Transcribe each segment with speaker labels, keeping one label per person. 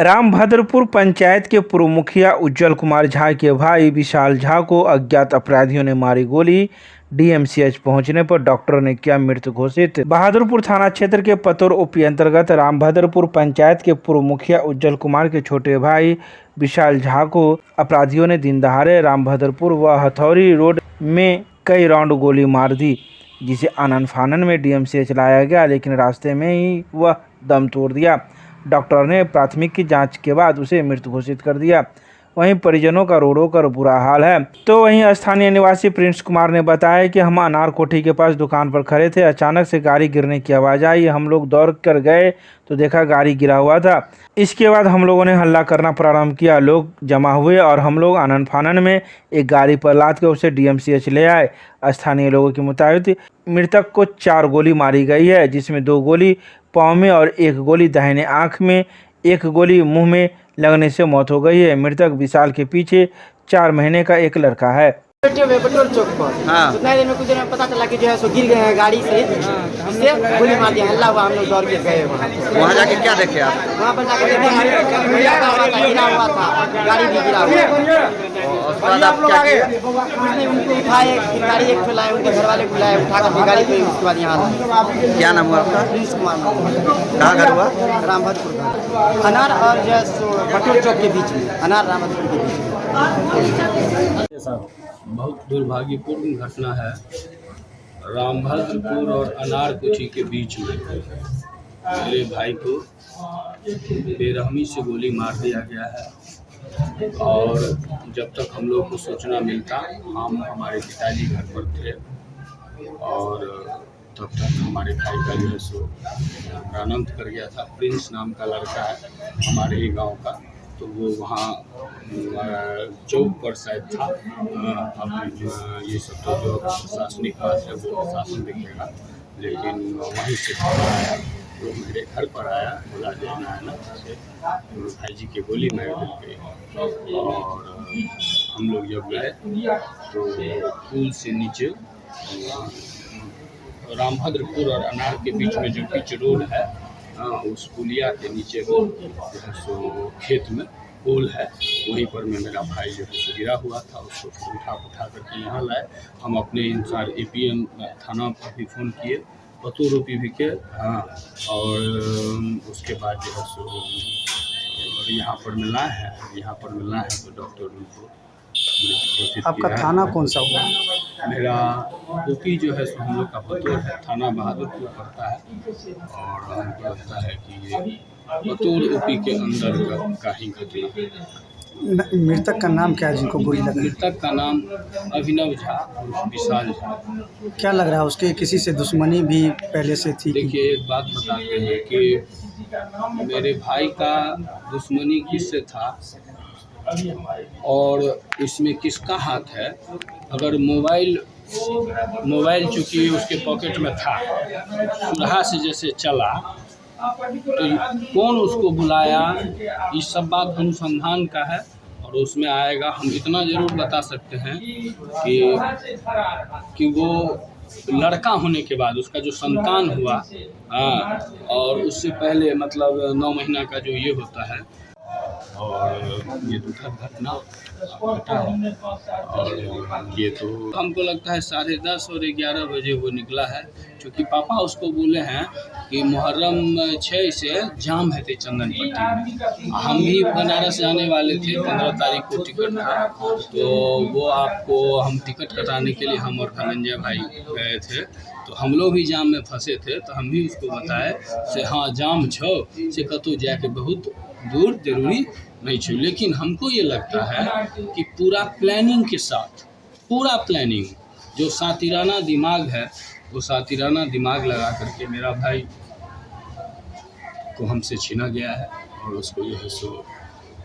Speaker 1: रामभद्रपुर पंचायत के पूर्व मुखिया उज्जवल कुमार झा के भाई विशाल झा को अज्ञात अपराधियों ने मारी गोली। डीएमसीएच पहुंचने पर डॉक्टर ने किया मृत घोषित। बहादुरपुर थाना क्षेत्र के पतोर ओपी अंतर्गत रामभद्रपुर पंचायत के पूर्व मुखिया उज्जवल कुमार के छोटे भाई विशाल झा को अपराधियों ने दिन दहाड़े रामभद्रपुर व हथौड़ी रोड में कई राउंड गोली मार दी, जिसे आनन फानन में डीएमसीएच लाया गया, लेकिन रास्ते में ही वह दम तोड़ दिया। डॉक्टर ने प्राथमिक की जांच के बाद उसे मृत घोषित कर दिया। वहीं परिजनों का रो कर बुरा हाल है। तो वहीं स्थानीय निवासी प्रिंस कुमार ने बताया कि हम अनार कोठी के पास दुकान पर खड़े थे, अचानक से गाड़ी गिरने की आवाज़ आई। हम लोग दौड़ कर गए तो देखा गाड़ी गिरा हुआ था। इसके बाद हम लोगों ने हल्ला करना प्रारंभ किया, लोग जमा हुए और हम लोग आनन फानन में एक गाड़ी पर लाद कर उसे डीएमसीएच ले आए। स्थानीय लोगों के मुताबिक मृतक को 4 गोली मारी गई है, जिसमें 2 गोली पाँव में और 1 गोली दाहिने आंख में, 1 गोली मुंह में लगने से मौत हो गई है। मृतक विशाल के पीछे 4 महीने का एक लड़का है।
Speaker 2: पेट्रोल चौक पर उतना देर में कुछ देर में पता चला कि जो है सो गिर गए हैं गाड़ी से, इससे गोली मार दिया। हल्ला हुआ, हम लोग दौड़ के गए
Speaker 3: वहाँ जाके क्या देखे आप?
Speaker 2: वहाँ पर जाकर गिरा हुआ था, गाड़ी भी गिरा हुआ।
Speaker 3: उसके बाद आप क्या किए?
Speaker 2: उसने उनको उठाए, फिर गाड़ी एक ठुलाए, उनके घर वाले बुलाए, उठाकर फिर गाड़ी पे, उसके बाद यहाँ
Speaker 3: क्या नाम हुआ आपका?
Speaker 2: प्रिंस कुमार।
Speaker 3: कहाँ घर हुआ?
Speaker 2: रामभद्रपुर अनार और जो है सो पेट्रोल चौक के बीच में, अनार रामभद्रपुर के बीच में।
Speaker 4: बहुत दुर्भाग्यपूर्ण घटना है। रामभद्रपुर और अनार कोठी के बीच में मेरे भाई को बेरहमी से गोली मार दिया गया है। और जब तक हम लोग को सूचना मिलता, हम हमारे पिताजी घर पर थे और तब तक हमारे भाई का जो है सो प्राणंत कर गया था। प्रिंस नाम का लड़का है हमारे ही गांव का, तो वो वहाँ चौक पर शायद था। अब ये सब तो जो प्रशासनिक बात है वो प्रशासन देखेगा, लेकिन वहीं से आया तो मेरे घर पर आया, बोला देना है ना से भाई जी के गोली मार दी गई। और हम लोग जब गए तो पुल से नीचे रामभद्रपुर और अनार के बीच में जो पिच रोड है, उस पुलिया के नीचे जो है सो खेत में पोल है, वहीं पर में मेरा भाई जो है गिरा हुआ था। उसको उठा करके यहाँ लाए। हम अपने इंसार एपीएम थाना पर भी फ़ोन किए, पतोर ओपी भी के, और उसके बाद जो है सो यहाँ पर मिलना है तो डॉक्टर उनको घोषित
Speaker 5: आपका
Speaker 4: किया है।
Speaker 5: थाना कौन सा हुआ?
Speaker 4: मेरा ओपी जो है सो हम लोग का पतोर है, थाना बहादुरपुर पड़ता है। और हमको लगता है कि ये पतोर ओपी के अंदर का ही घटना है।
Speaker 5: मृतक का नाम क्या है जिनको गोली लगी?
Speaker 4: मृतक का नाम अभिनव झा और विशाल झा।
Speaker 5: क्या लग रहा है उसके किसी से दुश्मनी भी पहले से थी?
Speaker 4: देखिए, एक बात बताते हैं कि मेरे भाई का दुश्मनी किससे था और इसमें किसका हाथ है। अगर मोबाइल चूँकि उसके पॉकेट में था, सुराहा से जैसे चला, तो कौन उसको बुलाया, ये सब बात अनुसंधान का है और उसमें आएगा। हम इतना ज़रूर बता सकते हैं कि वो लड़का होने के बाद उसका जो संतान हुआ, और उससे पहले मतलब 9 महीना का जो ये होता है, और ये दुखद घटना घटा है। और ये तो हमको लगता है 10:30 और 11 बजे वो निकला है, क्योंकि पापा उसको बोले हैं कि मुहर्रम 6 से जाम है थे चंदन पट्टी में। हम भी बनारस जाने वाले थे, 15 तारीख को टिकट था, तो वो आपको हम टिकट कटाने के लिए हम और धनंजय भाई गए थे, तो हम लोग भी जाम में फंसे थे। तो हम भी उसको बताए से हाँ जाम छो से कतो जाके बहुत दूर जरूरी नहीं छो। लेकिन हमको ये लगता है कि पूरा प्लानिंग के साथ, पूरा प्लानिंग जो सातिराना दिमाग है, वो सातिराना दिमाग लगा करके मेरा भाई को हमसे छीना गया है। और उसको जो है सो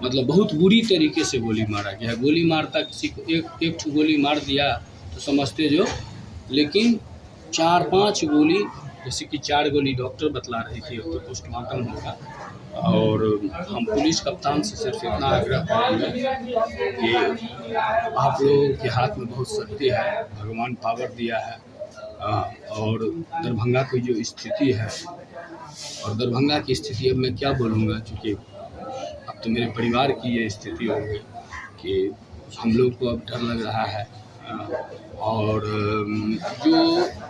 Speaker 4: मतलब बहुत बुरी तरीके से गोली मारा गया है। गोली मारता किसी को एक गोली मार दिया तो समझते जो, लेकिन 4-5 गोली, जैसे कि 4 गोली डॉक्टर बतला रही थी, अब तो पोस्टमार्टम होगा। और हम पुलिस कप्तान से सिर्फ इतना आग्रह करेंगे कि आप लोगों के हाथ में बहुत शक्ति है, भगवान पावर दिया है। और दरभंगा की जो स्थिति है, और दरभंगा की स्थिति अब मैं क्या बोलूँगा, चूँकि तो मेरे परिवार की ये स्थिति हो गई कि हम लोग को अब डर लग रहा है। और जो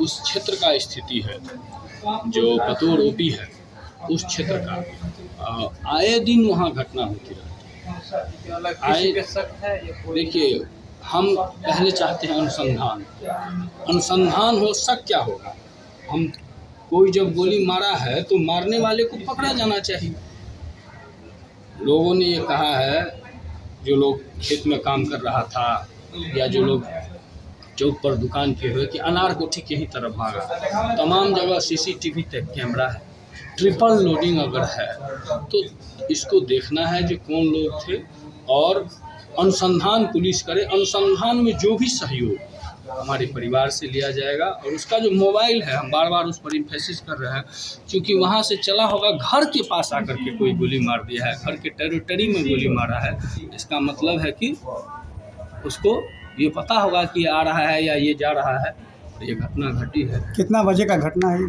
Speaker 4: उस क्षेत्र का स्थिति है, जो पतोर ओपी है, उस क्षेत्र का आए दिन वहाँ घटना होती रहती है। देखिए, हम पहले चाहते हैं अनुसंधान हो। शक क्या होगा? हम कोई जब गोली मारा है तो मारने वाले को पकड़ा जाना चाहिए। लोगों ने ये कहा है, जो लोग खेत में काम कर रहा था या जो लोग चौक पर दुकान किए हुए, कि अनार कोठी के ही तरफ भागा। तमाम जगह सीसीटीवी तक कैमरा है, ट्रिपल लोडिंग अगर है तो इसको देखना है जो कौन लोग थे, और अनुसंधान पुलिस करे। अनुसंधान में जो भी सहयोग हमारे परिवार से लिया जाएगा। और उसका जो मोबाइल है, हम बार बार उस पर इम्फेसिस कर रहे हैं, क्योंकि वहाँ से चला होगा, घर के पास आकर के कोई गोली मार दिया है, घर के टेरिटरी में गोली मारा है। इसका मतलब है कि उसको ये पता होगा कि आ रहा है या ये जा रहा है। ये घटना घटी है।
Speaker 5: कितना बजे का घटना है?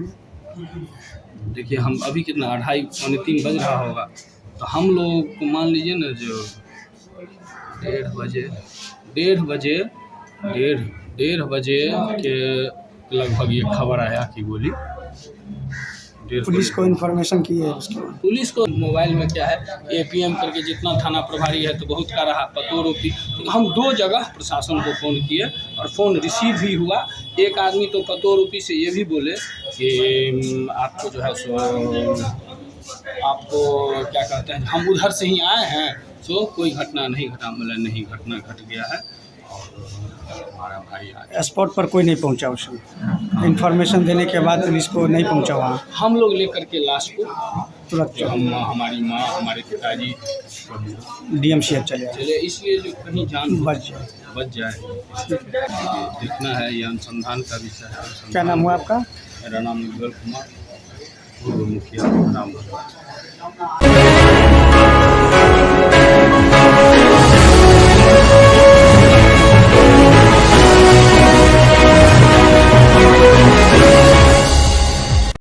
Speaker 4: देखिए, हम अभी कितना 2:30 पौने 3 बज रहा होगा, तो हम लोग को मान लीजिए ना, जो 1:30 बजे के लगभग ये खबर आया कि गोली।
Speaker 5: पुलिस को इन्फॉर्मेशन की है उसके बाद?
Speaker 4: पुलिस को मोबाइल में क्या है, APM करके जितना थाना प्रभारी है तो बहुत का रहा, पतोर ओपी, तो हम 2 जगह प्रशासन को फ़ोन किए और फ़ोन रिसीव भी हुआ। एक आदमी तो पतोर ओपी से ये भी बोले कि आपको जो है सो, आपको क्या कहते हैं, हम उधर से ही आए हैं, सो कोई घटना नहीं घटा। मतलब नहीं, घटना घट गया है और हमारा भाई आ
Speaker 5: स्पॉट पर कोई नहीं पहुंचा उस समय? इन्फॉर्मेशन देने के बाद पुलिस को नहीं पहुंचा वहाँ?
Speaker 4: हम लोग लेकर के लाश को
Speaker 5: तुरंत
Speaker 4: जो हमारी माँ, हमारे पिताजी
Speaker 5: DMCH चले
Speaker 4: इसलिए जो कहीं जान
Speaker 5: बच
Speaker 4: जाए। देखना है, ये अनुसंधान का विषय है।
Speaker 5: क्या नाम हुआ आपका?
Speaker 4: मेरा नाम उज्जवल कुमार, पूर्व मुखिया रामगढ़।